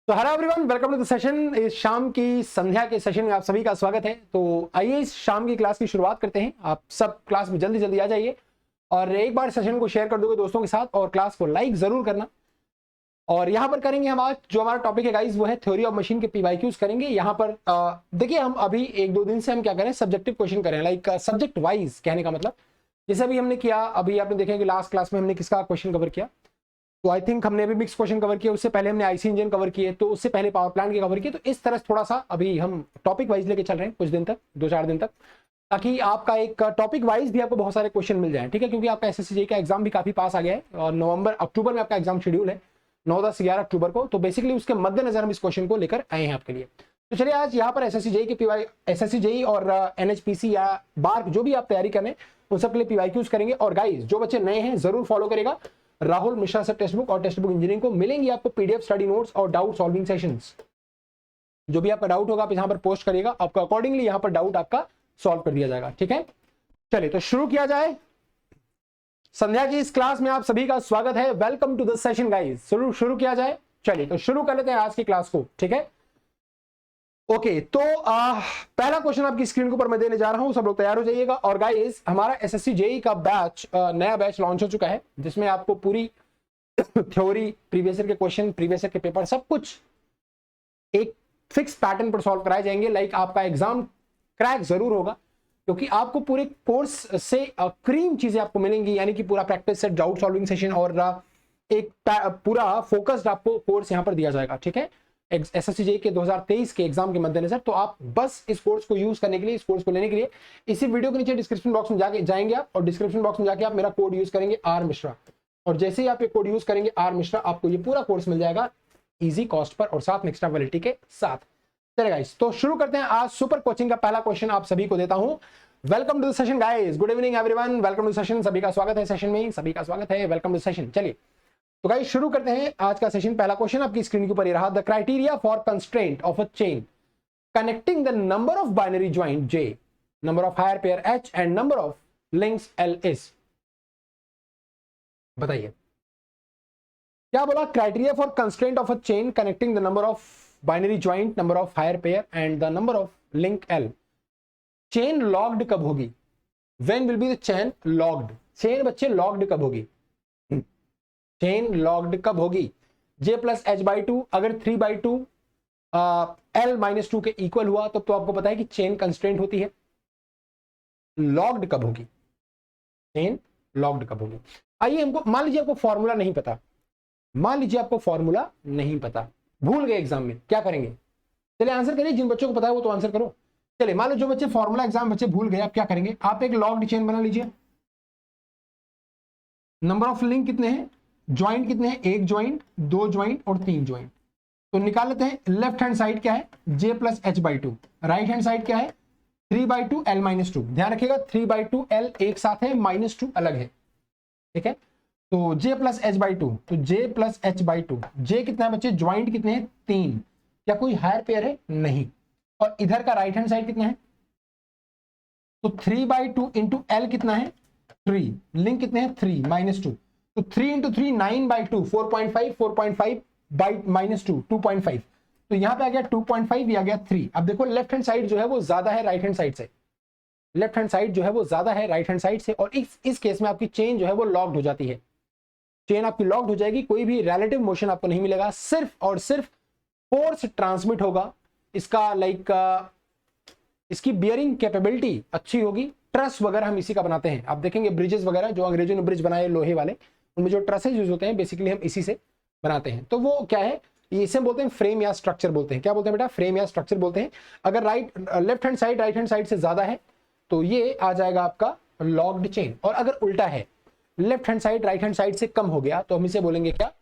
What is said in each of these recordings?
तो hello everyone, welcome to the session. इस शाम की संध्या के सेशन में आप सभी का स्वागत है। तो आइए इस शाम की क्लास की शुरुआत करते हैं। आप सब क्लास में जल्दी जल्दी आ जाइए और एक बार सेशन को शेयर कर दोगे दोस्तों के साथ और क्लास को लाइक जरूर करना। और यहाँ पर करेंगे हम आज जो हमारा टॉपिक है गाइस, वो है थ्योरी ऑफ मशीन के पीवाईक्यूज करेंगे। यहाँ पर देखिए, हम अभी एक दो दिन से हम क्या करें, सब्जेक्टिव क्वेश्चन करें, लाइक सब्जेक्ट वाइज। कहने का मतलब जैसे अभी हमने किया, अभी आपने देखा कि लास्ट क्लास में हमने किसका क्वेश्चन कवर किया, तो आई थिंक हमने अभी मिक्स क्वेश्चन कवर किया। उससे पहले हमने आईसी इंजन कवर किए, तो उससे पहले पावर प्लांट के कवर किए। तो इस तरह थोड़ा सा अभी हम टॉपिक वाइज लेके चल रहे हैं कुछ दिन तक, 2-4 दिन तक, ताकि आपका एक टॉपिक वाइज भी आपको बहुत सारे क्वेश्चन मिल जाए। ठीक है, क्योंकि आपका एसएससी का एग्जाम भी काफी पास आ गया है और नवंबर अक्टूबर में आपका एग्जाम शेड्यूल है, 9, 10, 11 अक्टूबर को। तो बेसिकली उसके मद्देनजर हम इस क्वेश्चन को लेकर आए हैं आपके लिए। तो चलिए आज यहाँ पर एसएससी जेई और एनएचपीसी या बार्क जो भी आप तैयारी करें उन सब के लिए पीवाईक्यूज करेंगे। और गाइस जो बच्चे नए हैं जरूर फॉलो करेगा Rahul Mishra sir text book और टेक्स्ट बुक इंजीनियरिंग को। मिलेंगी आपको पीडीएफ स्टडी नोट्स और डाउट सॉल्विंग सेशंस। जो भी आपका डाउट होगा आप यहाँ पर पोस्ट करिएगा, आपका अकॉर्डिंगली यहाँ पर डाउट आपका सॉल्व कर दिया जाएगा। ठीक है, चलिए तो शुरू किया जाए। संध्या की इस क्लास में आप सभी का स्वागत है। Welcome to the session guys. शुरू किया जाए। चलिए तो शुरू कर लेते हैं आज की क्लास को। ठीक है, ओके। तो पहला क्वेश्चन आपकी स्क्रीन के ऊपर मैं देने जा रहा हूं, सब लोग तैयार हो जाइएगा। और गाइस हमारा एसएससी जेई का बैच, नया बैच लॉन्च हो चुका है, जिसमें आपको पूरी थ्योरी, प्रीवियस ईयर के क्वेश्चन, प्रीवियस ईयर के पेपर, सब कुछ एक फिक्स पैटर्न पर सॉल्व कराए जाएंगे। लाइक आपका एग्जाम क्रैक जरूर होगा, क्योंकि आपको पूरे कोर्स से क्रीम चीजें आपको मिलेंगी, यानी कि पूरा practice set, doubt solving session और एक पूरा फोकस्ड आपको कोर्स यहां पर दिया जाएगा। ठीक है, एसएससी जेई के 2023 के एग्जाम के मद्देनजर। तो आप बस इस कोर्स को यूज करने के लिए, इस कोर्स को लेने के लिए इसी वीडियो के नीचे डिस्क्रिप्शन बॉक्स में जाके जाएंगे आप, और डिस्क्रिप्शन बॉक्स में जाके आप मेरा कोड यूज करेंगे आर मिश्रा, और जैसे ही आप ये कोड यूज करेंगे आर मिश्रा, आपको ये पूरा कोर्स मिल जाएगा इजी कॉस्ट पर और साथ में एक्स्ट्रा वैलिडिटी के साथ। चलिए गाइस तो शुरू करते हैं। आज सुपर कोचिंग का पहला क्वेश्चन आप सभी को देता हूं। Welcome to the session guys, good evening everyone, welcome to session. सभी का स्वागत है सेशन में, सभी का स्वागत है, वेलकम टू सेशन। चलिए तो गाइस शुरू करते हैं आज का सेशन। पहला क्वेश्चन आपकी स्क्रीन के ऊपर ये रहा, the criteria for constraint of a chain connecting the number of binary joint J, number of higher pair H and number of links L is. बताइए क्या बोला? Criteria for constraint of a chain connecting the number of binary joint, number of higher pair and the number of link L। Chain locked कब होगी? When will be the chain locked? Chain बच्चे locked कब होगी? Chain locked कब होगी? J plus H/2 अगर 3/2 L-2 के equal हुआ तो आपको पता है कि चेन कंस्ट्रेंट होती है। लॉक्ड कब होगी? चेन लॉक्ड कब होगी? आइए, हमको मान लीजिए आपको फॉर्मूला नहीं पता, मान लीजिए आपको फॉर्मूला नहीं पता, भूल गए एग्जाम में, क्या करेंगे? चलिए आंसर करिए, जिन बच्चों को पता है वो तो आंसर करो। चलिए मान लो जो बच्चे फॉर्मूला एग्जाम बच्चे भूल गए, आप क्या करेंगे? आप एक लॉक्ड चेन बना लीजिए। नंबर ऑफ लिंक कितने हैं, ज्वाइंट कितने हैं? 1 ज्वाइंट, 2 ज्वाइंट और 3 ज्वाइंट। तो निकाल लेते हैं। लेफ्ट हैंड साइड क्या है? J plus H/2। Right hand side क्या है? 3/2 L-2। ध्यान रखिएगा 3/2 L एक साथ है, -2 अलग है। ठीक है, तो J प्लस H/2, तो J प्लस H/2। J कितना है बच्चे? ज्वाइंट कितने हैं? 3। क्या कोई हायर पेयर है? नहीं। और इधर का राइट हैंड साइड कितना है? तो 3/2 इंटू L कितना है? 3। लिंक कितने हैं? 3 -2। तो 3 इंटू 3 9/2, 4.5, 4.5 बाई -2 2.5। तो यहां पे आ गया 2.5, ये आ गया 3। अब देखो लेफ्ट हैंड साइड जो है वो ज्यादा है राइट हैंड साइड से, लेफ्ट हैंड साइड जो है वो ज्यादा है राइट हैंड साइड से, और इस केस में आपकी चेन जो है वो लॉक्ड हो जाती है। चेन आपकी लॉक्ड हो जाएगी, कोई भी रिलेटिव मोशन आपको नहीं मिलेगा, सिर्फ और सिर्फ फोर्स ट्रांसमिट होगा। इसका लाइक इसकी बियरिंग कैपेबिलिटी अच्छी होगी। ट्रस वगैरह हम इसी का बनाते हैं, आप देखेंगे ब्रिजेस वगैरह जो अंग्रेजों ने ब्रिज बनाए लोहे वाले, उनमें जो ट्रसेज यूज होते हैं बेसिकली हम इसी से बनाते हैं। तो वो क्या है, इसे बोलते हैं फ्रेम या स्ट्रक्चर बोलते हैं। क्या बोलते हैं बेटा? फ्रेम या स्ट्रक्चर बोलते हैं। अगर left hand side right hand side से ज्यादा है तो ये आ जाएगा आपका लॉक्ड चेन, और अगर उल्टा है, left hand side right hand side से कम हो गया तो हम इसे बोलेंगे क्या?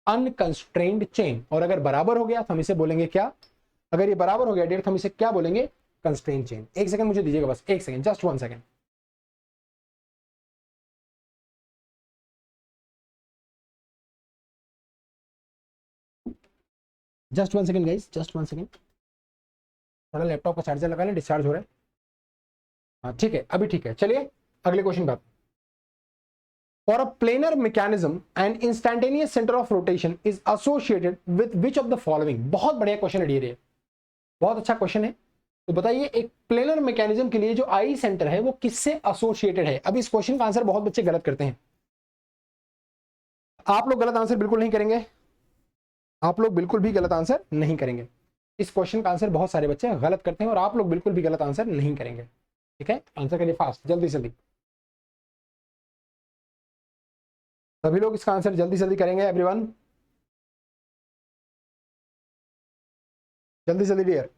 अनकंस्ट्रेन्ड चेन। और अगर बराबर हो गया तो हम इसे बोलेंगे क्या? अगर ये बराबर हो गया डियर तो हम इसे क्या बोलेंगे? कंस्ट्रेन्ड चेन। एक सेकंड मुझे दीजिएगा, बस एक second, just 1 second. Just 1 second guys, just 1 second. थोड़ा लैपटॉप का चार्जर लगा लें, डिस्चार्ज हो रहा है। हाँ ठीक है, अभी ठीक है। चलिए अगले क्वेश्चन बात। For a planar mechanism, an instantaneous center of rotation is associated with which of the following? बहुत बढ़िया क्वेश्चन है ये, बहुत अच्छा क्वेश्चन है। तो बताइए एक प्लेनर मैकेनिज्म के लिए जो आई सेंटर है वो किससे एसोसिएटेड है? अब इस क्वेश्चन का आंसर बहुत बच्चे गलत करते हैं। आप लोग गलत आंसर बिल्कुल नहीं करेंगे, आप लोग बिल्कुल भी गलत आंसर नहीं करेंगे। इस क्वेश्चन का आंसर बहुत सारे बच्चे गलत करते हैं और आप लोग बिल्कुल भी गलत आंसर नहीं करेंगे। ठीक है, आंसर करिए फास्ट, जल्दी जल्दी। सभी लोग इसका आंसर जल्दी जल्दी करेंगे एवरीवन, जल्दी जल्दी dear.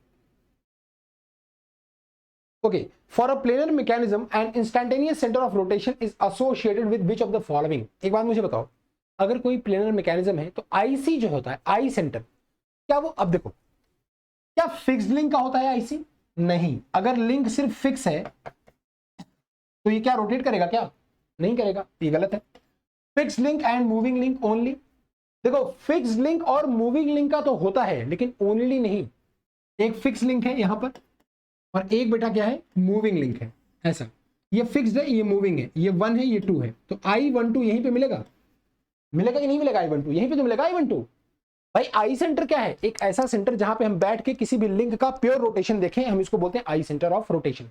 Okay, for a planar mechanism an instantaneous centre of rotation is associated with which of the following? एक बात मुझे बताओ, अगर कोई प्लेनर मैकेनिज्म है तो आईसी जो होता है, आई सेंटर, क्या वो, अब देखो, क्या फिक्स्ड लिंक का होता है आईसी? नहीं। अगर लिंक सिर्फ फिक्स है तो ये क्या रोटेट करेगा? क्या नहीं करेगा, ये गलत है। Fixed link and moving link only. देखो फिक्स्ड लिंक और मूविंग लिंक का तो होता है लेकिन ओनली नहीं। एक फिक्स लिंक है यहां पर और एक बेटा क्या है, मूविंग लिंक है। ऐसा, ये फिक्स्ड है, ये मूविंग है, ये 1 है, ये 2 है, तो I12 यहीं पे मिलेगा, मिलेगा कि नहीं मिलेगा? I12 यहीं पे तो मिलेगा I12। भाई आई सेंटर क्या है? एक ऐसा सेंटर जहां पे हम बैठ के किसी भी लिंक का प्योर रोटेशन देखें, हम इसको बोलते हैं I centre of rotation,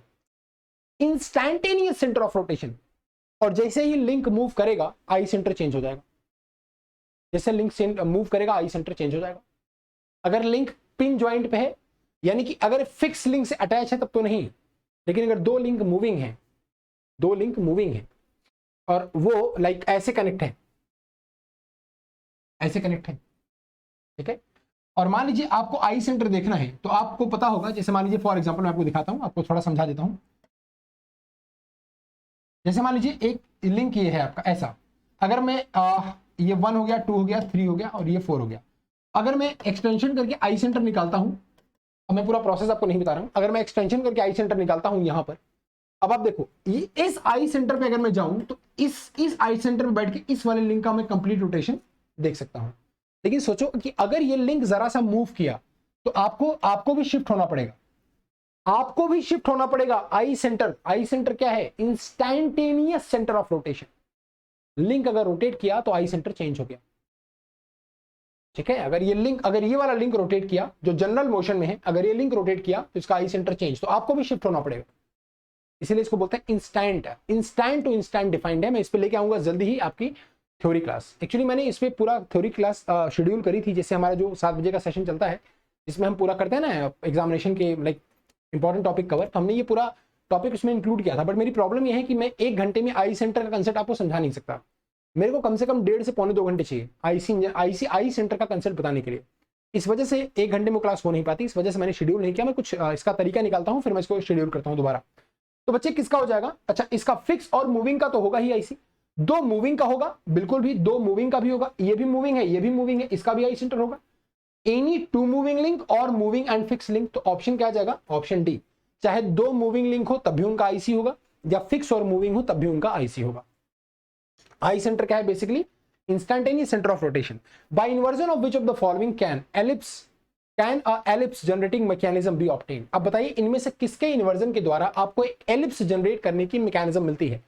instantaneous centre of rotation. और जैसे ही लिंक मूव करेगा आई सेंटर चेंज हो जाएगा, जैसे लिंक मूव करेगा आई सेंटर चेंज हो जाएगा। अगर लिंक पिन ज्वाइंट पे है, यानी कि अगर फिक्स लिंक से अटैच है तब तो नहीं, लेकिन अगर दो लिंक मूविंग है, दो लिंक मूविंग है और वो लाइक ऐसे कनेक्ट है, ऐसे कनेक्ट है, ठीक है, और मान लीजिए आपको आई सेंटर देखना है तो आपको पता होगा, जैसे मान लीजिए फॉर एग्जांपल मैं आपको दिखाता हूं, आपको थोड़ा समझा देता हूं। जैसे मान लीजिए एक लिंक ये है आपका ऐसा, अगर मैं ये 1 हो गया, 2 हो गया, 3 हो गया और ये 4 हो गया, अगर मैं एक्सटेंशन करके आई सेंटर निकालता हूं, अब मैं पूरा प्रोसेस आपको नहीं बता रहा हूं, अगर मैं एक्सटेंशन करके आई सेंटर निकालता हूं यहां पर, अब आप देखो ये इस आई सेंटर पे अगर मैं जाऊं तो इस आई सेंटर पे बैठ के इस वाले लिंक का मैं कंप्लीट रोटेशन देख सकता हूं। लेकिन सोचो कि अगर ये लिंक जरा सा मूव किया तो आपको भी शिफ्ट होना पड़ेगा, आपको भी शिफ्ट होना पड़ेगा। आई सेंटर क्या है? Instantaneous centre of rotation. Link अगर रोटेट किया तो आई सेंटर चेंज हो गया, ठीक है। अगर ये वाला लिंक रोटेट किया जो जनरल मोशन में है, अगर ये लिंक रोटेट किया तो इसका आई सेंटर चेंज, तो आपको भी शिफ्ट होना पड़ेगा। इसीलिए इसको बोलते हैं इंस्टेंट टू इंस्टेंट डिफाइंड है। मैं इस पे लेके आऊंगा जल्दी ही आपकी थ्योरी क्लास। एक्चुअली मैंने इस पे पूरा थ्योरी क्लास शेड्यूल करी थी, जैसे हमारा जो 7 बजे का सेशन चलता है जिसमें हम पूरा करते हैं ना एग्जामिनेशन के लाइक इंपॉर्टेंट टॉपिक कवर, तो हमने ये पूरा टॉपिक उसमें इंक्लूड किया था। बट मेरी प्रॉब्लम ये है कि मैं 1 घंटे में आई सेंटर का कंसेप्ट आपको समझा नहीं सकता, मेरे को कम से कम 1.5 से पौने 2 घंटे चाहिए आई सेंटर का कंसेप्ट बताने के लिए। इस वजह से 1 घंटे में क्लास हो नहीं पाती, इस वजह से मैंने शेड्यूल नहीं किया। मैं कुछ इसका तरीका निकालता हूँ, फिर मैं इसको शेड्यूल करता हूँ दोबारा। तो बच्चे किसका हो जाएगा? अच्छा, इसका फिक्स और मूविंग का तो होगा ही आईसी, 2 मूविंग का होगा, बिल्कुल भी 2 मूविंग का भी होगा, ये भी मूविंग है, ये भी मूविंग है, इसका भी आई सेंटर होगा। एनी 2 मूविंग लिंक और मूविंग एंड फिक्स लिंक, तो ऑप्शन क्या आ जाएगा? Option D. चाहे 2 मूविंग लिंक हो तब भी उनका आईसी होगा, या फिक्स और मूविंग हो तब भी उनका आईसी होगा। आई सेंटर क्या है? Basically instantaneous centre of rotation. By inversion of which of the following can ellipse generating mechanism be obtained? अब बताइए इनमें से किसके इन्वर्जन के द्वारा आपको एक एलिप्स जनरेट करने की मैकेनिज्म मिलती है?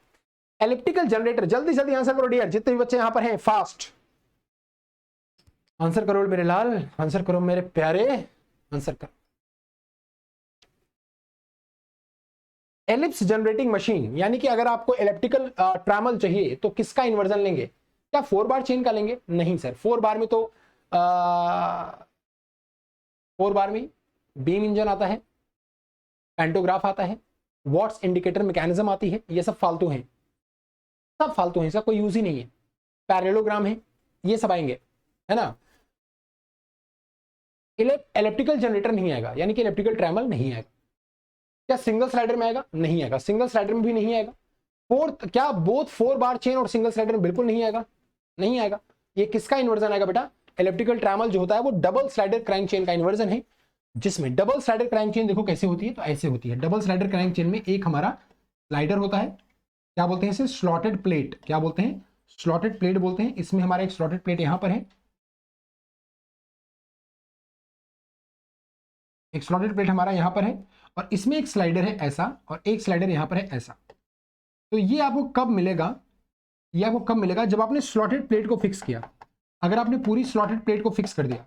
Elliptical generator. जल्दी जल्दी आंसर करो डियर, जितने भी बच्चे यहां पर हैं, फास्ट आंसर करो मेरे लाल, आंसर करो मेरे प्यारे, आंसर करो। एलिप्स जनरेटिंग मशीन, यानी कि अगर आपको इलेक्ट्रिकल ट्रैमल चाहिए तो किसका इन्वर्जन लेंगे? क्या 4 बार चेन का लेंगे? नहीं सर, 4 बार में तो 4 बार में बीम इंजन आता है, पैंटोग्राफ आता है, वॉट्स इंडिकेटर मैकेनिज्म आती है, ये सब फालतू हैं, सब फालतू हैं, इसका कोई यूज ही नहीं है। पैरेललोग्राम है, ये सब आएंगे, है ना। इलेक्ट्रिकल जनरेटर नहीं आएगा, यानी कि इलेक्ट्रिकल ट्रैमल नहीं आएगा। क्या सिंगल स्लाइडर में आएगा? नहीं आएगा, सिंगल स्लाइडर में भी नहीं आएगा। क्या बोथ 4 बार चेन और सिंगल स्लाइडर में? बिल्कुल नहीं आएगा, नहीं आएगा। ये किसका इन्वर्जन आएगा बेटा? इलेक्ट्रिकल ट्रैमल जो होता है वो डबल स्लाइडर क्रैंक चेन का इन्वर्जन है, जिसमें डबल स्लाइडर क्रैंक चेन देखो कैसे होती है, तो ऐसे होती है। डबल स्लाइडर क्रैंक चेन में एक हमारा स्लाइडर होता है, क्या बोलते हैं इसे? Slotted plate. क्या बोलते हैं? स्लॉटेड प्लेट बोलते हैं। इसमें हमारा एक स्लॉटेड प्लेट यहां पर है, एक स्लॉटेड प्लेट हमारा यहां पर है, और इसमें एक स्लाइडर है ऐसा, और एक स्लाइडर यहां पर है ऐसा। तो ये आपको कब मिलेगा? ये आपको कब मिलेगा? जब आपने स्लॉटेड प्लेट को फिक्स किया। अगर आपने पूरी स्लॉटेड प्लेट को फिक्स कर दिया,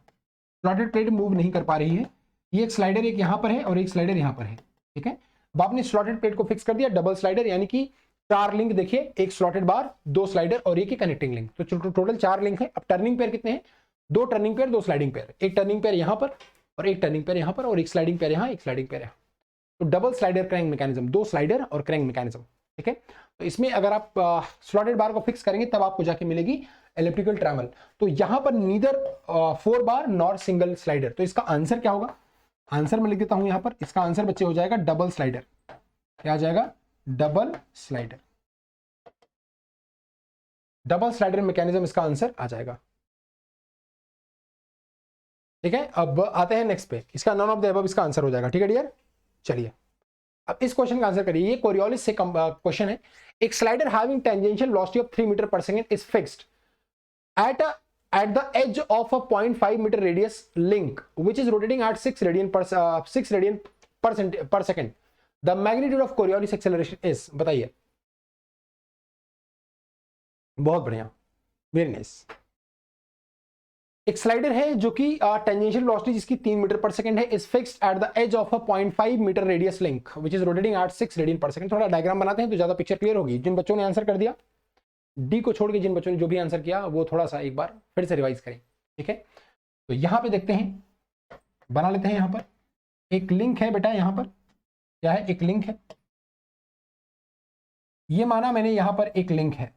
स्लॉटेड प्लेट मूव नहीं कर पा रही है, ये एक स्लाइडर एक यहां पर है और एक स्लाइडर यहां पर है, ठीक है। अब आपने स्लॉटेड प्लेट को फिक्स कर दिया, डबल स्लाइडर, यानी कि 4 लिंक देखिए, एक स्लॉटेड बार, 2 स्लाइडर और एक ही कनेक्टिंग लिंक, तो टोटल 4 लिंक है। अब टर्निंग पेयर कितने हैं? 2 टर्निंग पेयर, 2 स्लाइडिंग पेयर, एक टर्निंग पेयर यहां पर और एक टर्निंग पेयर यहां पर और एक स्लाइडिंग पेयर यहां, एक स्लाइडिंग पेयर यहां। तो double slider crank mechanism, 2 slider और क्रैंक मैकेनिज्म, ठीक है। तो इसमें अगर आप स्लॉटेड बार को फिक्स करेंगे तब आपको जाके मिलेगी एलिप्टिकल ट्रैवल। तो यहां पर नीदर 4 बार नॉर सिंगल स्लाइडर। तो इसका आंसर क्या होगा? आंसर मैं लिख देता हूं यहां पर, इसका आंसर बच्चे हो जाएगा डबल स्लाइडर। क्या आ जाएगा? Double slider. Double slider mechanism इसका आंसर आ जाएगा, ठीक है। अब आते हैं नेक्स्ट पे, इसका नॉन ऑफ द अबव इसका आंसर हो जाएगा, ठीक है डियर। चलिए अब इस क्वेश्चन का आंसर करिए। ये कोरियोलिस से क्वेश्चन है। एक slider having tangential velocity of 3 metre per second is fixed at the edge of a 0.5 meter radius link which is rotating at 6 radian per second. The magnitude of Coriolis acceleration is, बताइए। बहुत बढ़िया, very nice. एक slider है जो कि tangential velocity जिसकी 3 metre per second है, is fixed at the edge of a 0.5 metre radius link which is rotating at 6 radian per second. थोड़ा डायग्राम बनाते हैं तो ज्यादा पिक्चर क्लियर होगी। जिन बच्चों ने आंसर कर दिया डी को छोड़ के, जिन बच्चों ने जो भी आंसर किया वो थोड़ा सा एक बार फिर से रिवाइज करें, ठीक है। तो यहां पे देखते हैं, बना लेते हैं। यहां पर एक लिंक है बेटा, यहां पर क्या है? एक लिंक है। ये माना मैंने यहां पर एक लिंक है,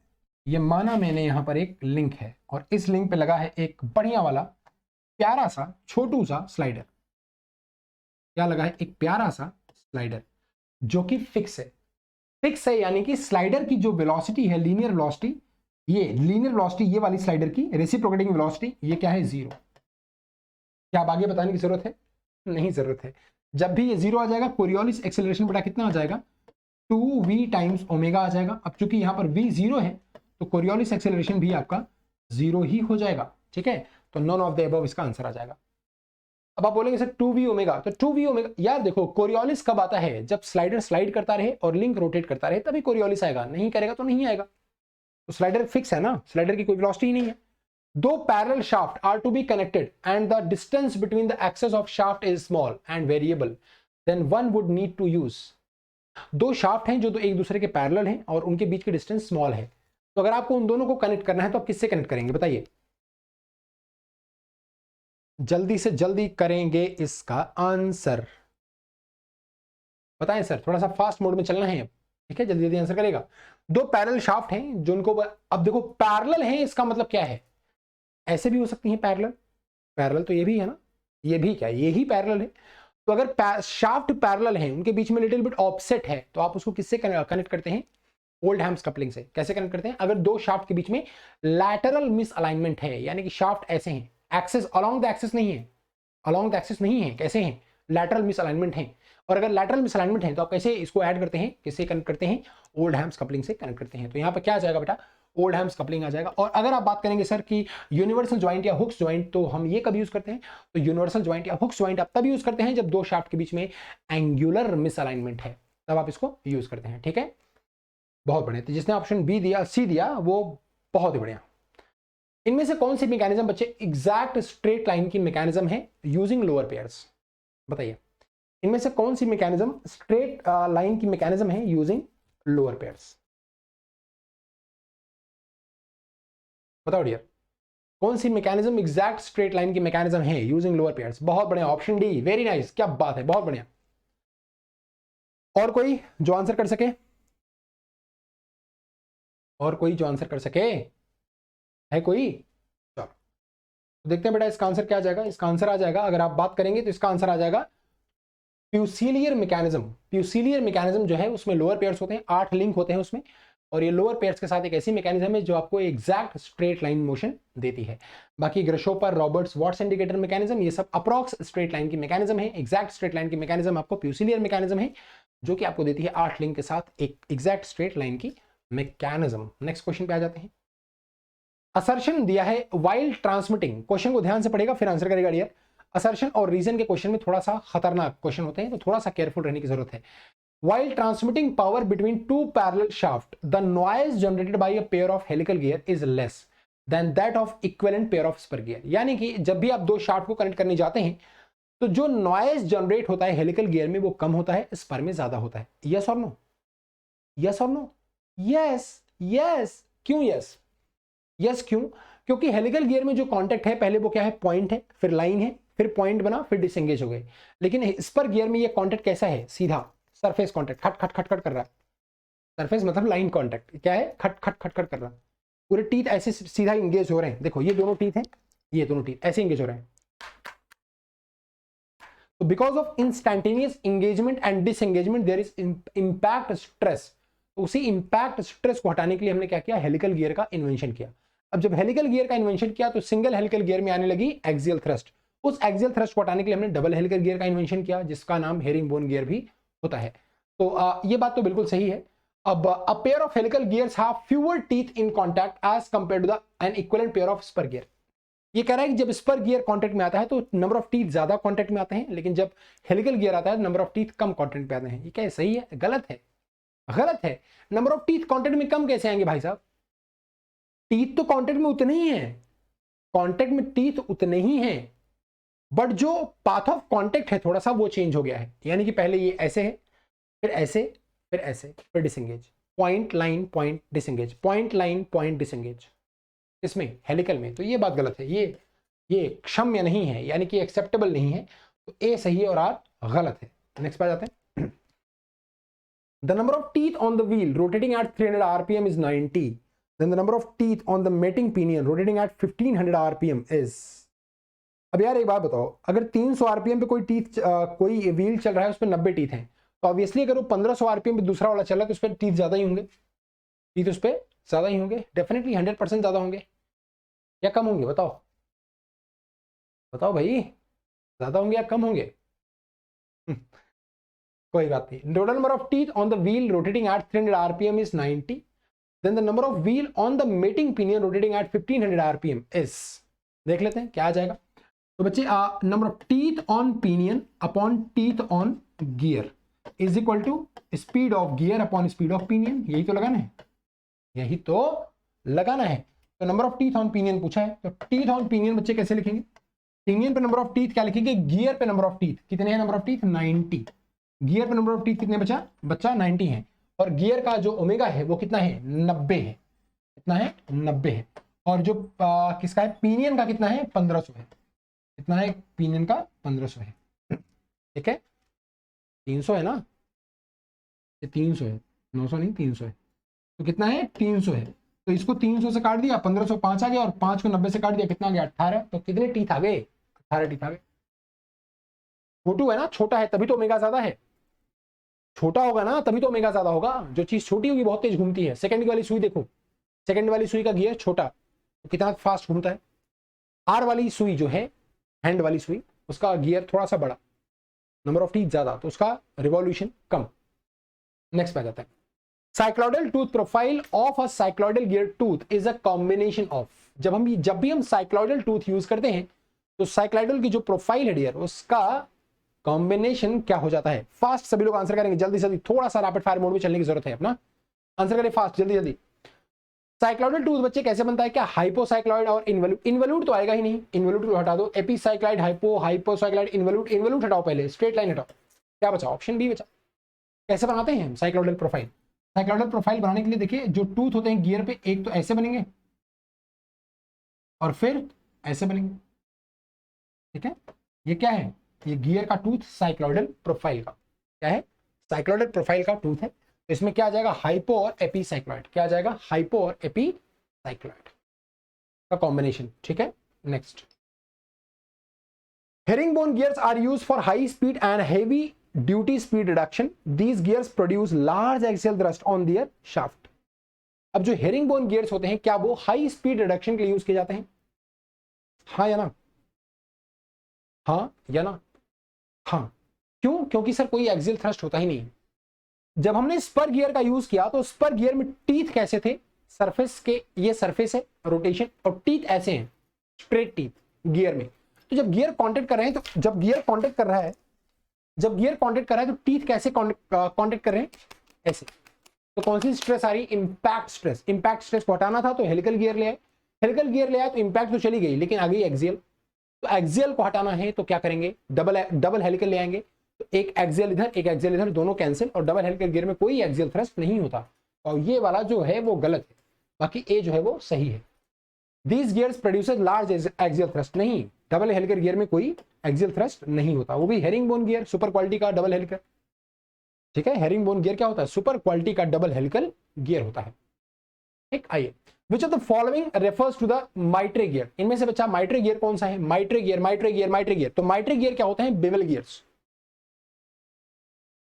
ये माना मैंने यहां पर एक लिंक है और इस लिंक पे लगा है एक बढ़िया वाला प्यारा सा छोटू सा स्लाइडर। क्या लगा है? एक प्यारा सा स्लाइडर जो कि फिक्स है। फिक्स है यानी कि स्लाइडर की जो वेलोसिटी है, लीनियर वेलोसिटी, ये लीनियर वेलोसिटी ये वाली स्लाइडर की रेसिप्रोकेटिंग वेलोसिटी ये क्या है? 0। क्या अब आगे बताने की जरूरत है? नहीं जरूरत है। जब भी ये 0 आ जाएगा, कोरियोलिस एक्सेलरेशन बेटा कितना आ जाएगा? 2v टाइम्स ओमेगा आ जाएगा। अब चूंकि यहां पर v 0 है तो कोरियोलिस एक्सेलरेशन भी आपका 0 ही हो जाएगा, ठीक है। तो नॉन ऑफ द अबव इसका आंसर आ जाएगा। अब आप बोलेंगे सर 2v ओमेगा, तो 2v ओमेगा, यार देखो कोरियोलिस कब आता है? जब स्लाइडर स्लाइड करता रहे और लिंक रोटेट करता रहे तभी कोरियोलिस आएगा, नहीं करेगा तो नहीं आएगा। तो स्लाइडर फिक्स है ना, स्लाइडर की कोई वेलोसिटी ही नहीं है। 2 parallel shaft are to be connected and the distance between the axes of shaft is small and variable, then one would need to use. 2 shaft हैं जो तो एक दूसरे के पैरेलल हैं और उनके बीच की डिस्टेंस स्मॉल है। तो अगर आपको उन दोनों को कनेक्ट करना है तो आप किससे कनेक्ट करेंगे? बताइए, जल्दी से जल्दी करेंगे इसका आंसर, बताएं सर। थोड़ा सा फास्ट मोड में चलना है, ठीक है, जल्दी जल्दी आंसर करेगा। 2 पैरेलल शाफ्ट हैं जो उनको, अब देखो पैरेलल हैं इसका मतलब क्या है? ऐसे भी हो सकती हैं पैरेलल, पैरेलल तो ये भी है ना, ये भी क्या, ये ही पैरेलल है। तो अगर शाफ्ट पैरेलल हैं, उनके बीच में लिटिल बिट ऑफसेट है, तो आप उसको किससे कनेक्ट करते हैं? ओल्डहैम्स कपलिंग से। कैसे कनेक्ट करते हैं? अगर 2 शाफ्ट के बीच में लैटरल मिसअलाइनमेंट है, यानी कि शाफ्ट ऐसे हैं, एक्सेस अलोंग द एक्सेस नहीं है, अलोंग द एक्सेस नहीं है, कैसे हैं? लैटरल मिसअलाइनमेंट है। और अगर लैटरल मिसअलाइनमेंट है तो आप कैसे इसको ऐड करते हैं? किससे कनेक्ट करते हैं? ओल्डहैम्स कपलिंग से कनेक्ट करते हैं। तो यहाँ पर क्या आ जाएगा बेटा? ओल्डहैम्स कपलिंग आ जाएगा। और अगर आप बात करेंगे सर कि यूनिवर्सल ज्वाइंट या हुक्स ज्वाइंट, तो हम ये कब यूज करते हैं? तो यूनिवर्सल ज्वाइंट या हुक्स ज्वाइंट आप तब यूज करते हैं जब 2 शाफ्ट के बीच में एंगुलर मिसअलाइनमेंट है, तब आप इसको यूज करते हैं, ठीक है। बहुत बढ़िया। तो जिसने ऑप्शन बी दिया, सी दिया, वो बहुत ही बढ़िया। इनमें से कौन सी मैकेनिज्म बच्चे एग्जैक्ट स्ट्रेट लाइन की मैकेनिज्म है यूजिंग लोअर पेयर्स? बताइए, इनमें से कौन सी मैकेनिज्म स्ट्रेट लाइन की मैकेनिज्म है यूजिंग लोअर पेयर्स? बताओ डियर, कौन सी मैकेनिज्म एग्जैक्ट स्ट्रेट लाइन की मैकेनिज्म है यूजिंग लोअर पेयर्स? बहुत बढ़िया, ऑप्शन डी, वेरी नाइस, क्या बात है, बहुत बढ़िया। और कोई जो आंसर कर सके? और कोई जो आंसर कर सके? है कोई? चलो तो देखते हैं बेटा इसका आंसर क्या आ जाएगा। इसका आंसर आ जाएगा, अगर आप बात करेंगे तो इसका आंसर आ जाएगा फ्यूसिलियर मैकेनिज्म। फ्यूसिलियर मैकेनिज्म जो है उसमें लोअर पेयर्स होते हैं, 8 लिंक होते हैं उसमें, और ये लोअर पेयर्स के साथ एक ऐसी मैकेनिज्म है जो आपको एग्जैक्ट स्ट्रेट लाइन मोशन देती है। बाकी ग्रशोपर, रॉबर्ट्स, वॉट्स इंडिकेटर मैकेनिज्म, ये सब अप्रॉक्स स्ट्रेट लाइन की मैकेनिज्म है। एग्जैक्ट स्ट्रेट लाइन की मैकेनिज्म आपको फ्यूसिलियर मैकेनिज्म है, जो कि आपको देती है 8 लिंक के साथ एक एग्जैक्ट स्ट्रेट लाइन की मैकेनिज्म। नेक्स्ट क्वेश्चन पे आ जाते हैं। असर्शन दिया है वाइल ट्रांसमिटिंग, क्वेश्चन को ध्यान से पढ़ेगा फिर आंसर करेगा डियर। असर्शन और रीजन के क्वेश्चन में थोड़ा सा खतरनाक क्वेश्चन होते हैं, तो थोड़ा सा केयरफुल रहने की जरूरत है। While transmitting power between two parallel shafts, the noise generated by a pair of helical gear is less than that of equivalent pair of spur gear। यानी कि जब भी आप दो शाफ्ट को कनेक्ट करने जाते हैं तो जो नॉइज जनरेट होता है हेलिकल गियर में वो कम होता है, स्पर में ज्यादा होता है। यस और नो? यस और नो? यस। यस क्यों? यस यस क्यों? क्योंकि हेलिकल गियर में जो कांटेक्ट है पहले वो क्या है? पॉइंट है, फिर लाइन है, फिर पॉइंट बना, फिर डिसएंगेज हो गए। लेकिन स्पर गियर में ये कांटेक्ट कैसा है? सीधा सरफेस कांटेक्ट, खट खट खट खट कर रहा है। सरफेस मतलब लाइन कांटेक्ट क्या है? खट खट खट खट कर रहा है। पूरे टीथ ऐसे सीधा इंगेज हो रहे हैं। देखो ये दोनों टीथ हैं, ये दोनों टीथ ऐसे इंगेज हो रहे हैं। तो because of instantaneous engagement and disengagement there is impact stress. उसी इंपैक्ट स्ट्रेस को हटाने के लिए हमने क्या किया? हेलिकल गियर का इन्वेंशन किया। अब जब हेलिकल गियर का इन्वेंशन किया तो सिंगल हेलिकल गियर में आने लगी एक्सियल थ्रस्ट। उस एक्सियल थ्रस्ट को हटाने के लिए हमने डबल हेलिकल गियर का इन्वेंशन किया, जिसका नाम हेरिंगबोन गियर भी होता है। तो ये बात तो बिल्कुल सही है। अब a pair of helical gears have fewer teeth in contact as compare to the an equivalent pair of spur gear. ये कह रहा है कि जब स्पर गियर कांटेक्ट में आता है तो नंबर ऑफ टीथ ज्यादा कांटेक्ट में आते हैं, लेकिन जब हेलिकल गियर आता है number of teeth come contact में आते हैं। ये क्या है? सही है? गलत है? गलत है। नंबर ऑफ टीथ कांटेक्ट में कम कैसे आएंगे भाई साहब? टीथ तो कांटेक्ट में उतने ही हैं, कांटेक्ट में टीथ उतने ही हैं, बट जो पाथ ऑफ कांटेक्ट है थोड़ा सा वो चेंज हो गया है। यानी कि पहले ये ऐसे है, फिर ऐसे, फिर ऐसे, फिर disengage, point line point disengage, point line point disengage इसमें हेलिकल में। तो ये बात गलत है, ये क्षम्य नहीं है, यानी कि एक्सेप्टेबल नहीं है। तो ए सही है और आर गलत है। नेक्स्ट पे जाते हैं। The number of teeth on the wheel rotating at 300 RPM is 90, then the number of teeth on the mating pinion rotating at 1500 rpm is। अब यार एक बात बताओ, अगर 300 आरपीएम पे कोई व्हील चल रहा है उस पर 90 टीथ हैं, तो ऑब्वियसली अगर वो 1500 आरपीएम पे दूसरा वाला चल रहा है तो उस पर टीथ ज्यादा ही होंगे। टीथ उस पर ज्यादा ही होंगे, डेफिनेटली 100% ज्यादा होंगे या कम होंगे? बताओ बताओ भाई, ज्यादा होंगे या कम होंगे? कोई बात नहीं। Total number of teeth on the wheel rotating at 300 RPM is 90, then the number of wheel on the mating pinion rotating at 1500 rpm is। देख लेते हैं क्या आ जाएगा। तो बच्चे number of teeth on pinion upon teeth on gear is equal to speed of gear upon speed of pinion. यही तो लगाना है, यही तो लगाना है। तो number of teeth on pinion पूछा है, तो टीथ ऑन पिनियन बच्चे कैसे लिखेंगे? पिनियन पे नंबर ऑफ टीथ क्या लिखेंगे? गियर पे नंबर ऑफ टीथ कितने हैं? Number of teeth 90। गियर पे नंबर ऑफ टीथ कितने बच्चा 90 है। और गियर का जो ओमेगा है वो कितना है? 90 है। कितना है? 90 है। और जो किसका है? पिनियन का कितना है? 1500 है। कितना है? पिनियन का 1500 है। ठीक है, 300 है ना, ये 300 है, 900 नहीं 300 है। तो कितना है? 300 है। तो इसको 300 से काट दिया, 1500 5 आ गया, और 5 को 90 से काट दिया, कितना आ गया? 18। तो कितने टीथ आ गए? 18 टीथ आ गए। छोटू है ना, छोटा है तभी तो ओमेगा ज्यादा है। छोटा होगा ना तभी तो ओमेगा ज्यादा होगा। जो चीज छोटी होगी बहुत तेज घूमती है। सेकंड वाली सुई देखो, सेकंड वाली सुई का गियर छोटा तो कितना फास्ट घूमता है। आर वाली सुई जो है, हैंड वाली सुई, उसका गियर थोड़ा सा बड़ा, नंबर ऑफ टीथ ज्यादा, तो उसका रिवॉल्यूशन कम। नेक्स्ट पे जाता है। Cycloidal tooth profile of a cycloidal gear tooth is a combination of. जब भी हम साइक्लॉइडल टूथ यूज करते हैं तो साइक्लॉइडल की जो प्रोफाइल है डियर, उसका कॉम्बिनेशन क्या हो जाता है? फास्ट सभी लोग आंसर करेंगे, जल्दी जल्दी, थोड़ा सा रैपिड फायर मोड में चलने की जरूरत है। अपना आंसर करें फास्ट, जल्दी जल्दी। साइक्लॉइडल टूथ बच्चे कैसे बनता है? क्या हाइपोसाइक्लॉइड और इन्वॉल्यूट? इन्वॉल्यूट तो आएगा ही नहीं, इन्वॉल्यूट को हटा दो। एपिसाइक्लॉइड, हाइपोसाइक्लॉइड, इन्वॉल्यूट। इन्वॉल्यूट हटाओ पहले, स्ट्रेट लाइन हटाओ। क्या बचा? ऑप्शन बी बचा। कैसे बनाते हैं हम साइक्लॉइडल प्रोफाइल? साइक्लॉइडल प्रोफाइल बनाने के लिए देखिए, जो टूथ होते हैं गियर पे, एक तो ऐसे बनेंगे और फिर ऐसे बनेंगे। ठीक है, ये क्या है? ये गियर का टूथ साइक्लॉइडल प्रोफाइल का क्या है? साइक्लॉइडल प्रोफाइल का टूथ है। तो इसमें क्या आ जाएगा? हाइपो और एपीसाइक्लॉइड। क्या आ जाएगा? हाइपो और एपीसाइक्लॉइड का कॉम्बिनेशन। ठीक है, next. Herringbone gears are used for high speed and heavy duty speed reduction. These gears produce large axial thrust on their shaft. अब जो हेरिंगबोन गियर्स होते हैं, क्या वो हाई स्पीड रिडक्शन के लिए यूज किए जाते हैं? हाँ या ना? हाँ या ना? हाँ। क्यों? क्योंकि सर कोई एक्सियल थ्रस्ट होता ही नहीं। जब हमने स्पर गियर का यूज किया तो स्पर गियर में टीथ कैसे थे? सरफेस के, ये सरफेस है, रोटेशन, और टीथ ऐसे हैं, स्ट्रेट टीथ गियर में। तो जब गियर कांटेक्ट कर रहे हैं, तो जब गियर कांटेक्ट कर रहा है जब गियर कांटेक्ट कर रहा है तो टीथ कैसे कांटेक्ट कर रहे हैं, ऐसे। तो कौन सी स्ट्रेस आ रही, इंपैक्ट स्ट्रेस। इंपैक्ट स्ट्रेस को हटाना था तो हेलिकल गियर ले आए, हेलिकल गियर ले आए तो इंपैक्ट तो चली गई लेकिन आ गई एक्सियल। तो एक्सियल को हटाना है तो क्या करेंगे, डबल हेलिकल ले आएंगे। तो एक एक्सियल इधर एक एक्सियल इधर, दोनों कैंसिल, और डबल हेलिकल गियर में कोई एक्सियल थ्रस्ट नहीं होता। और ये वाला जो है वो गलत है, बाकी ए जो है वो सही है। These gears produces large axial thrust, नहीं, डबल हेलिकल गियर में कोई एक्सियल थ्रस्ट नहीं होता, वो भी herringbone gear super quality का डबल हेलिकल। ठीक है, हेरिंग बोन गियर क्या होता है, सुपर क्वालिटी का डबल हेलिकल गियर होता है। ठीक, आइए, which of the following refers to the mitre gear, इनमें से बच्चा माइट्रे गियर कौन सा है, mitre gear, mitre gear, mitre gear. तो माइट्रे गियर क्या होता है, बेवल गियर्स।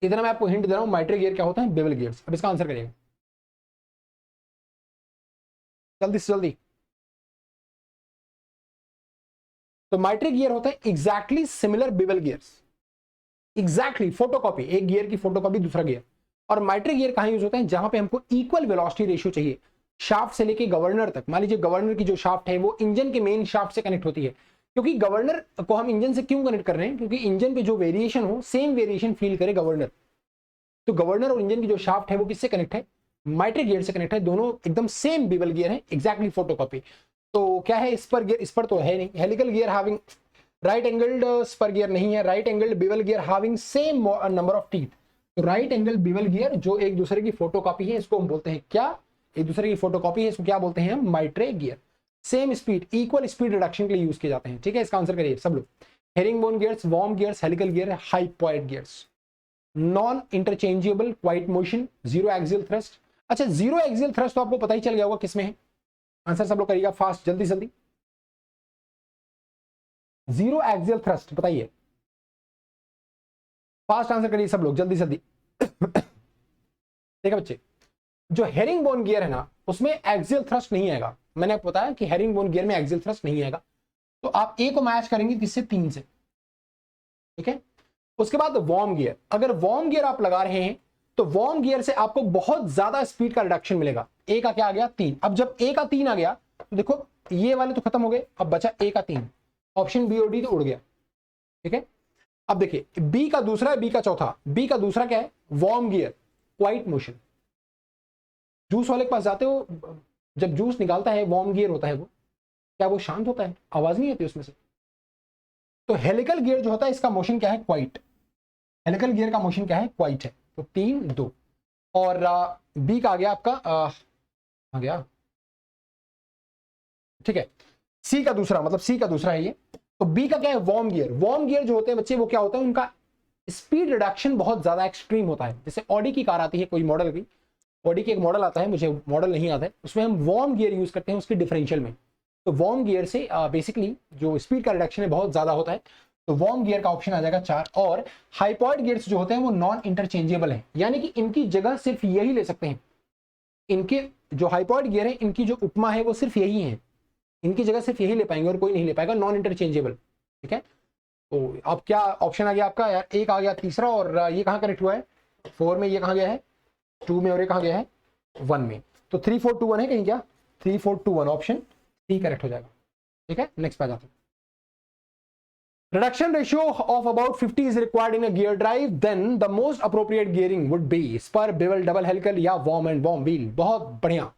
इधर मैं आपको हिंट दे रहा हूं, माइट्रे गियर क्या होता है, बेवल गियर्स। अब इसका आंसर करिएगा जल्दी से जल्दी। तो माइट्रे गियर होता है exactly similar bevel gears, exactly photocopy, एक गियर की फोटोकॉपी दूसरा गियर। और माइट्रे गियर कहां यूज होता है, जहां पे हमको इक्वल वेलोसिटी रेशियो चाहिए, शाफ्ट से लेके गवर्नर तक। मान लीजिए गवर्नर की जो शाफ्ट है वो इंजन के मेन शाफ्ट से कनेक्ट होती है, क्योंकि गवर्नर को हम इंजन से क्यों कनेक्ट कर रहे हैं, क्योंकि इंजन पे जो वेरिएशन हो सेम वेरिएशन फील करे गवर्नर। तो गवर्नर और इंजन की जो शाफ्ट है वो किससे कनेक्ट है, माइट्रे गियर से कनेक्ट है, दोनों एकदम सेम बेवल गियर है, एग्जैक्टली फोटोकॉपी। तो क्या है, स्पर गियर, स्पर तो है नहीं, helical gear having right angled, spur gear नहीं है, right angled bevel gear having same number of teeth. तो राइट एंगल बेवल गियर जो एक दूसरे की फोटोकॉपी है, इसको हम बोलते हैं क्या, एक दूसरे की फोटोकॉपी है, इसको क्या बोलते हैं हम, mitre gear. Same speed, equal speed reduction के लिए यूज किए जाते हैं। ठीक है, इसका आंसर करिए सब लोग। Herringbone gears, worm gears, helical gear, hypoid gears. Non interchangeable, quiet motion, zero axial thrust. अच्छा, जीरो एक्सियल थ्रस्ट तो आपको पता ही चल गया होगा किसमें है, आंसर सब लोग करिएगा फास्ट, जल्दी जल्दी। जीरो एक्सियल थ्रस्ट बताइए, फास्ट आंसर करिए सब लोग, जल्दी जल्दी। ठीक है बच्चे, जो हेरिंग बोन गियर है ना उसमें एक्सियल थ्रस्ट नहीं आएगा। मैंने आपको बताया कि हेरिंग बोन गियर में एक्सियल थ्रस्ट नहीं आएगा। तो आप ए को मैच करेंगे किससे, 3 से। ठीक है, उसके बाद वॉर्म गियर, अगर वॉर्म गियर आप लगा रहे हैं तो वॉर्म गियर से आपको बहुत ज्यादा स्पीड का रिडक्शन मिलेगा। ए का क्या आ गया, 3। अब जब ए का 3 आ गया तो देखो ये वाले तो खत्म हो गए, अब बचा ए का 3, ऑप्शन बी और डी तो उड़ गया। ठीक है, अब देखिए बी का दूसरा है, बी का चौथा, बी का दूसरा क्या है, worm gear, quiet motion. Juice वाले के पास जाते हो, जब जूस निकालता है वॉर्म गियर होता है वो, क्या वो शांत होता है, आवाज नहीं आती उसमें से। तो हेलिकल गियर जो होता है इसका मोशन क्या है, क्वाइट। हेलिकल गियर का मोशन क्या है, क्वाइट है। तो 3 2 और बी का आ गया आपका आ गया, ठीक है, सी का दूसरा, मतलब सी का दूसरा है ये। तो बी का क्या है, वॉर्म गियर। वॉर्म गियर जो होते हैं बच्चे वो क्या होता है, उनका स्पीड रिडक्शन बहुत ज्यादा एक्सट्रीम होता है। जैसे ऑडी की कार आती है, कोई मॉडल की, ऑडी की एक मॉडल आता है, मुझे मॉडल नहीं आता है, उसमें हम वॉर्म गियर यूज करते हैं उसके डिफरेंशियल में। तो वॉर्म गियर से बेसिकली जो स्पीड का रिडक्शन है बहुत ज्यादा होता है। तो वॉर्म गियर का ऑप्शन आ जाएगा 4। और हाइपॉइड गियर्स जो होते हैं वो नॉन इंटरचेंजेबल है, यानी कि इनकी जगह सिर्फ यही ले सकते हैं। इनके जो हाइपॉइड गियर है इनकी जो उपमा है वो सिर्फ यही है, इनकी जगह सिर्फ यही ले पाएंगे और कोई नहीं ले पाएगा, नॉन इंटरचेंजेबल। ठीक है, तो अब क्या ऑप्शन आ गया आपका यार, एक आ गया तीसरा, और ये कहाँ कनेक्ट हुआ है, 4 में, ये कहाँ गया है 2 में, और ये कहाँ गया है 1 में। तो 3 4 2 1 है कहीं क्या, 3 4 2 1, ऑप्शन सी करेक्ट हो जाएगा। ठीक है, नेक्स्ट पे जाते हैं। Reduction ratio of about 50 is required in a gear drive, then the most appropriate gearing would be spur, bevel, double helical या worm and worm wheel। बहुत बढ़िया,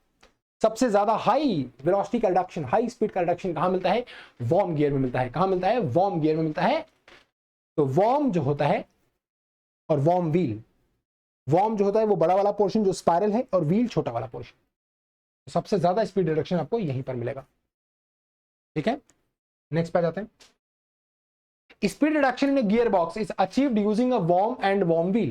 सबसे ज्यादा हाई वेलोसिटी का रिडक्शन, हाई स्पीड का रिडक्शन कहां मिलता है, वॉर्म गियर में मिलता है। कहां मिलता है, वॉर्म गियर में मिलता है। तो वॉर्म जो होता है और वॉर्म व्हील, वॉर्म जो होता है वो बड़ा वाला पोर्शन जो स्पाइरल है, और व्हील छोटा वाला पोर्शन। तो सबसे ज्यादा स्पीड रिडक्शन आपको यहीं पर मिलेगा। ठीक है, नेक्स्ट पे जाते हैं। Speed reduction in a gearbox is achieved using a worm and worm wheel.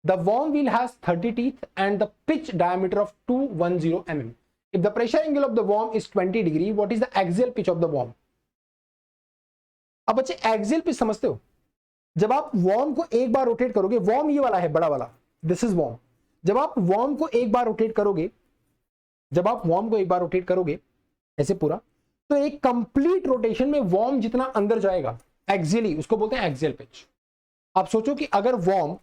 The worm wheel has 30 teeth and the pitch diameter of 210 mm. If the pressure angle of the worm is 20 degree, what is the axial pitch of the worm? अब बच्चे axial pitch समझते हो, जब आप warm को एक बार rotate करोगे, warm ये वाला है बड़ा वाला, दिस इज वॉर्म। जब आप वॉर्म को एक बार रोटेट करोगे, जब आप वॉर्म को एक बार रोटेट करोगे ऐसे पूरा, तो एक कंप्लीट रोटेशन में वॉर्म जितना अंदर जाएगा एक्सियली, उसको बोलते हैं एक्सियल पिच। आप सोचो कि अगर वॉर्म,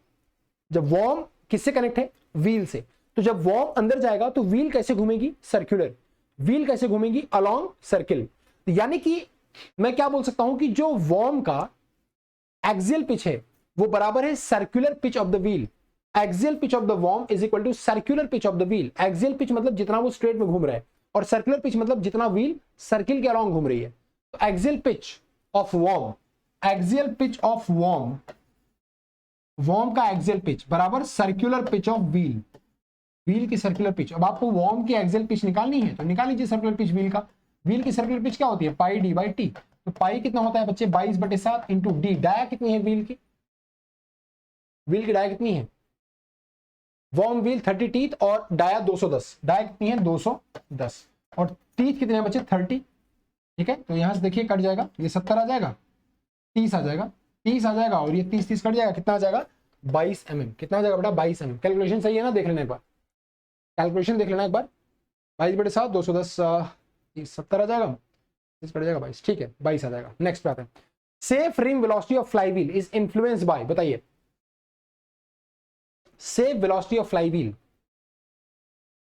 जब वॉर्म किससे कनेक्ट है, व्हील से, तो जब वॉर्म अंदर जाएगा तो व्हील कैसे घूमेगी, सर्कुलर। व्हील कैसे घूमेगी, अलोंग सर्किल। यानी कि मैं क्या बोल सकता हूं कि जो वॉर्म का एक्सियल पिच है वो बराबर है circular pitch of the wheel. Axial pitch of the worm is equal to circular pitch of the wheel. Axial pitch मतलब जितना वो स्ट्रेट में घूम रहा है, और सर्कुलर पिच मतलब जितना व्हील सर्किल के अलाउंग घूम रही है। तो axial pitch of worm, axial pitch of worm, worm का एक्सियल पिच बराबर circular pitch of wheel, wheel की सर्कुलर पिच। अब आपको वॉर्म की एक्सियल पिच निकालनी है तो निकाल लीजिए सर्कुलर पिच व्हील का। व्हील की सर्कुलर पिच क्या होती है, पाई डी बाई टी। तो पाई कितना होता है बच्चे, 22/7 इंटू डी। डाया कितनी है व्हील की, व्हील की डाया कितनी है, वॉर्म व्हील 30 टीथ और डाया 210। डाया कितनी है 210 और टीथ कितने हैं बच्चे 30। ठीक है, तो यहां से देखिए कट जाएगा, ये 70 आ जाएगा, 30 आ जाएगा, 30 आ जाएगा और ये 30 कट जाएगा, कितना आ जाएगा 22 mm। कितना आ जाएगा बेटा 22 mm। कैलकुलेशन सही है ना, देख लेना एक बार, कैलकुलेशन देख लेना एक बार। 22/7 210 70 आ जाएगा, 30 कट जाएगा 22। ठीक है 22 आ जाएगा। नेक्स्ट पे आते हैं। Safe ring velocity of flywheel is influenced by, बताइए safe velocity of flywheel,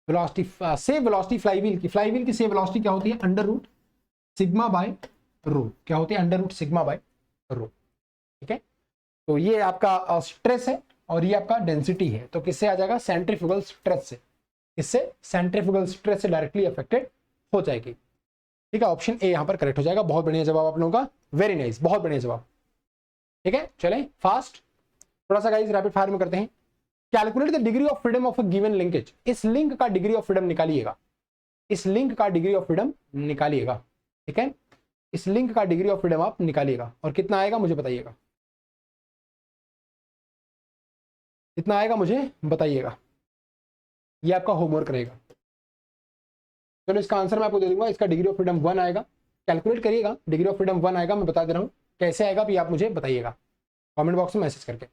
velocity safe velocity flywheel की सेफ वेलोसिटी क्या होती है, under root sigma by rho. क्या होती है, under root sigma by rho. ठीक है, तो ये आपका स्ट्रेस है और ये आपका डेंसिटी है। तो किससे आ जाएगा, सेंट्रीफ्यूगल स्ट्रेस से। इससे सेंट्रीफ्यूगल स्ट्रेस से डायरेक्टली अफेक्टेड हो जाएगी। ठीक है, ऑप्शन ए यहां पर करेक्ट हो जाएगा। बहुत बढ़िया जवाब आप लोगों का, वेरी नाइस, बहुत बढ़िया जवाब। ठीक है, चलें फास्ट, थोड़ा सा गाइस रैपिड फायर में करते हैं। Calculate the degree of freedom of a given linkage. इस लिंक का डिग्री ऑफ फ्रीडम निकालिएगा, इस लिंक का डिग्री ऑफ फ्रीडम निकालिएगा। ठीक है, इस लिंक का डिग्री ऑफ फ्रीडम आप निकालिएगा और कितना आएगा मुझे बताइएगा, कितना आएगा मुझे बताइएगा, ये आपका होमवर्क रहेगा। चलो इसका आंसर मैं आपको दे दूंगा। इसका डिग्री ऑफ फ्रीडम 1 आएगा, कैलकुलेट करिएगा, डिग्री ऑफ फ्रीडम 1 आएगा। मैं बता दे रहा हूँ कैसे आएगा भी, आप मुझे बताइएगा कमेंट बॉक्स में मैसेज करके।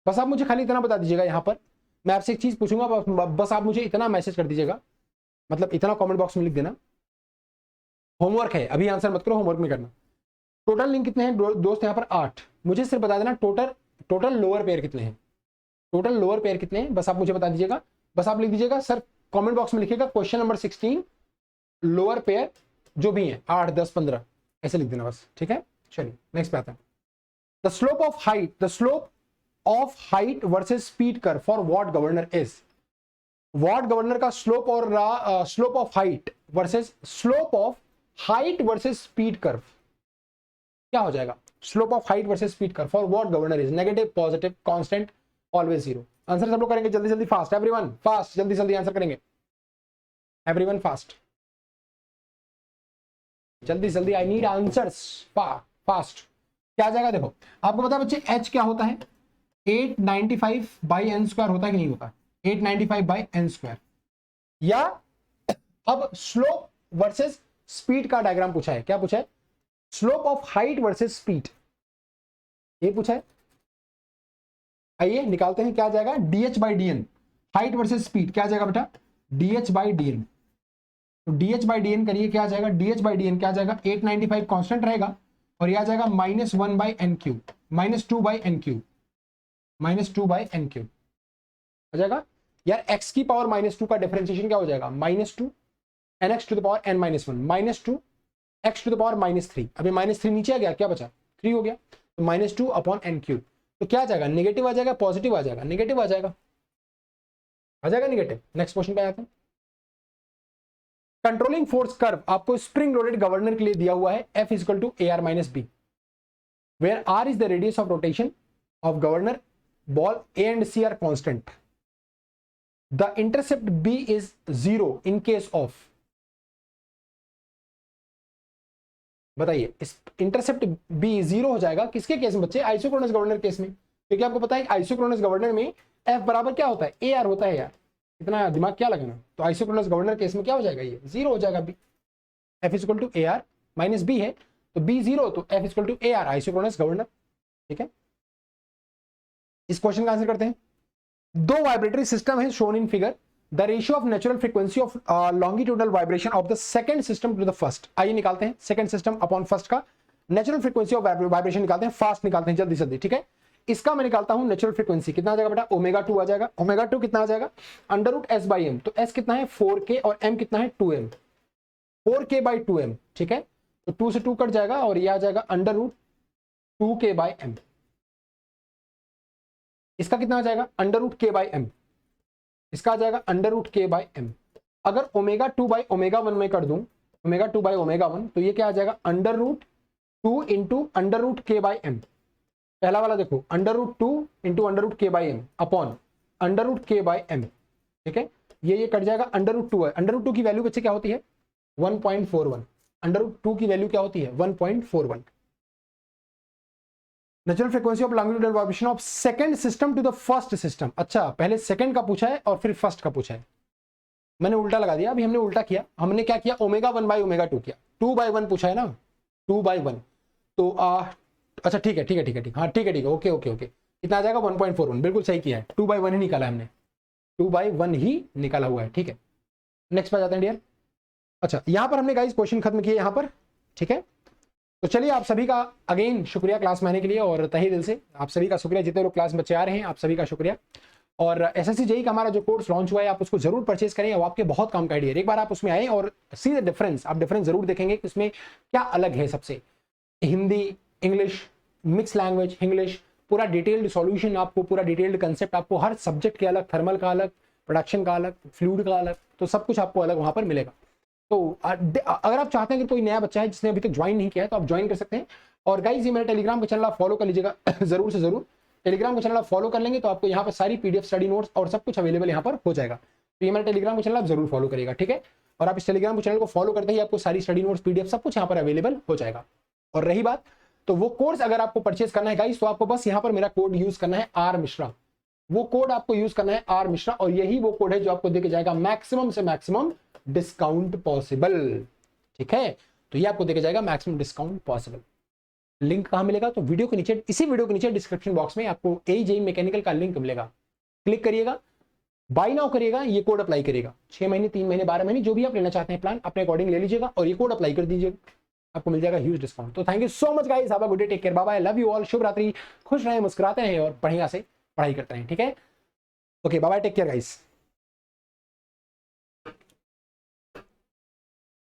बस आप मुझे खाली इतना बता दीजिएगा, यहाँ पर मैं आपसे एक चीज पूछूंगा, बस आप मुझे इतना मैसेज कर दीजिएगा, मतलब इतना कमेंट बॉक्स में लिख देना। होमवर्क है, अभी आंसर मत करो, होमवर्क में करना। टोटल लिंक कितने हैं दोस्त यहाँ पर 8। मुझे सिर्फ बता देना टोटल लोअर पेयर कितने हैं, टोटल लोअर पेयर कितने हैं, बस आप मुझे बता दीजिएगा। बस आप लिख दीजिएगा सर, कमेंट बॉक्स में लिखिएगा क्वेश्चन नंबर 16 लोअर पेयर जो भी है 8 10 15 ऐसे लिख देना बस। ठीक है, चलिए नेक्स्ट पे आता है। The slope of height, the slope of height versus speed curve for what governor is. What governor का स्लोप और slope of height versus speed curve क्या हो जाएगा, slope of height versus speed curve for what governor is, negative positive constant always zero. Answer सब लोग करेंगे जल्दी जल्दी, फास्ट एवरीवन, फास्ट जल्दी जल्दी आंसर करेंगे एवरीवन, फास्ट जल्दी जल्दी, आई नीड आंसर्स फास्ट। क्या आ जाएगा देखो, आपको पता है बच्चे h क्या होता है, 895/n² होता है कि नहीं होता, 895/n²। या अब स्लोप वर्सेस स्पीड का डायग्राम पूछा है, क्या पूछा है, slope of height versus speed, ये पूछा है। आइए निकालते हैं, क्या आ जाएगा dh/dn, हाइट वर्सेस स्पीड क्या आ जाएगा बेटा, dh/dn। तो dh/dn करिए, क्या आ जाएगा, dh/dn क्या आ जाएगा, 895 कांस्टेंट रहेगा और यह आ जाएगा -1/n³ -2/n³ -2/n³ आ जाएगा। यार x की पावर -2 का डिफरेंशिएशन क्या हो जाएगा, -2 nx to the power n-1 -2 x to the power -3। अभी -3 नीचे आ गया, क्या बचा 3 हो गया, तो -2/n³। तो क्या आ जाएगा, नेगेटिव आ जाएगा पॉजिटिव आ जाएगा, नेगेटिव आ जाएगा, नेगेटिव। नेक्स्ट क्वेश्चन पे आते हैं। कंट्रोलिंग फोर्स कर्व आपको स्प्रिंग लोडेड गवर्नर के लिए दिया हुआ है, F = AR - B, where R is the radius of rotation of governor ball, A and C are constant. The intercept B is 0 in case of, बताइए intercept B 0 हो जाएगा किसके केस में बच्चे, आइसोक्रोनस गवर्नर केस में, क्योंकि आपको पता है आइसोक्रोनस गवर्नर में F बराबर क्या होता है, AR होता है। यार इतना दिमाग क्या लगाना, तो आइसोक्रोनस गवर्नर केस में क्या हो जाएगा, ये 0 हो जाएगा। B F = AR - B है, तो B 0 तो F = AR आइसोक्रोनस गवर्नर। ठीक है, इस क्वेश्चन का आंसर करते हैं। दो वाइब्रेटरी सिस्टम है shown in figure, the ratio of natural frequency of longitudinal vibration of the second system to the first. आइए निकालते हैं सेकंड सिस्टम अपॉन फर्स्ट का नेचुरल फ्रीक्वेंसी ऑफ वाइब्रेशन निकालते हैं, फास्ट निकालते हैं जल्दी जल्दी। ठीक है, इसका मैं निकालता हूं नेचुरल फ्रीक्वेंसी, कितना आ जाएगा बेटा, ω2 आ जाएगा। ω2 कितना आ जाएगा, √s/m, तो s कितना है 4k और m कितना है 2m, 4k/2m। ठीक है, तो 2 से 2 कट जाएगा और ये आ जाएगा √2k/m। इसका कितना आ जाएगा under root K by M, इसका आ जाएगा under root K by M. अगर ओमेगा 2 बाई ओमेगा 1 में कर दूं, ओमेगा 2 बाई ओमेगा 1, तो ये क्या आ जाएगा under root 2 into under root K by M. पहला वाला देखो under root 2 into under root K by M upon under root K by M. ठीक है, ये कट जाएगा, अंडर रूट 2 है, अंडर रूट 2 की वैल्यू बच्चे क्या होती है 1.41, अंडर रूट 2 की वैल्यू क्या होती है 1.41। Natural frequency of longitudinal vibration of second system to the first system. अच्छा, पहले सेकंड का पूछा है और फिर फर्स्ट का पूछा है, मैंने उल्टा लगा दिया। अभी हमने उल्टा किया, हमने क्या किया ओमेगा 1 बाई ओमेगा 2 किया, 2 बाई 1 पूछा है ना, 2 बाई 1। तो अच्छा ठीक है ठीक है ठीक है ठीक, हाँ ठीक है ठीक है, ओके ओके ओके, कितना आ जाएगा 1.41, बिल्कुल सही किया है, 2 बाई 1 ही निकाला हमने, 2 बाई 1 ही निकाला हुआ है। ठीक है, नेक्स्ट पे जाते हैं डियर। अच्छा, यहां पर हमने गाइस क्वेश्चन खत्म किए यहां पर। ठीक है, तो चलिए आप सभी का अगेन शुक्रिया क्लास में आने के लिए, और तहे दिल से आप सभी का शुक्रिया, जितने लोग क्लास में बच्चे आ रहे हैं आप सभी का शुक्रिया। और एसएससी जेईई का हमारा जो कोर्स लॉन्च हुआ है आप उसको जरूर परचेज करें, वो आपके बहुत काम का आइडिया है। एक बार आप उसमें आए और सी द डिफरेंस, आप डिफरेंस जरूर देखेंगे कि उसमें क्या अलग है सबसे। Hindi, English, mix language, English, पूरा डिटेल्ड सॉल्यूशन आपको, पूरा डिटेल्ड कंसेप्ट आपको, हर सब्जेक्ट के अलग, थर्मल का अलग, प्रोडक्शन का अलग, फ्लूइड का अलग, तो सब कुछ आपको अलग वहां पर मिलेगा। तो अगर आप चाहते हैं कि कोई नया बच्चा है जिसने अभी तक ज्वाइन नहीं किया है तो आप ज्वाइन कर सकते हैं। और गाइस ये मेरा टेलीग्राम का चैनल आप फॉलो कर लीजिएगा जरूर से जरूर, टेलीग्राम का चैनल आप फॉलो कर लेंगे तो आपको यहाँ पर सारी पीडीएफ, स्टडी नोट्स और सब कुछ अवेलेबल यहाँ पर हो जाएगा। तो ये मेरा टेलीग्राम का चैनल आप जरूर फॉलो करिएगा, ठीक है। और आप इस टेलीग्राम चैनल को फॉलो करते ही आपको सारी स्टडी नोट्स, पीडीएफ सब कुछ यहाँ पर अवेलेबल हो जाएगा। और रही बात, तो वो कोर्स अगर आपको परचेज करना है गाइस, तो आपको बस यहाँ पर मेरा कोड यूज करना है आर मिश्रा, वो कोड आपको यूज करना है आर मिश्रा, और यही वो कोड है जो आपको देके जाएगा मैक्सिमम से मैक्सिमम डिस्काउंट पॉसिबल। ठीक है, तो ये आपको देके जाएगा मैक्सिमम डिस्काउंट पॉसिबल। लिंक कहां मिलेगा, तो वीडियो के नीचे, इसी वीडियो के नीचे डिस्क्रिप्शन बॉक्स में आपको जेईई मैकेनिकल का लिंक मिलेगा, क्लिक करिएगा, बाय नाउ करिएगा, ये कोड अप्लाई करिएगा। 6 महीने, 3 महीने, 12 महीने, जो भी आप लेना चाहते हैं प्लान अपने अकॉर्डिंग ले लीजिएगा और ये कोड अप्लाई कर दीजिएगा, आपको मिल जाएगा ह्यूज डिस्काउंट। तो thank you so much guys, have a good day, take care, bye bye, love you all, शुभ रात्रि, खुश रहें, मुस्कुराते हैं और बढ़िया से पढ़ाई करते हैं। ठीक है, okay, bye bye, take care guys.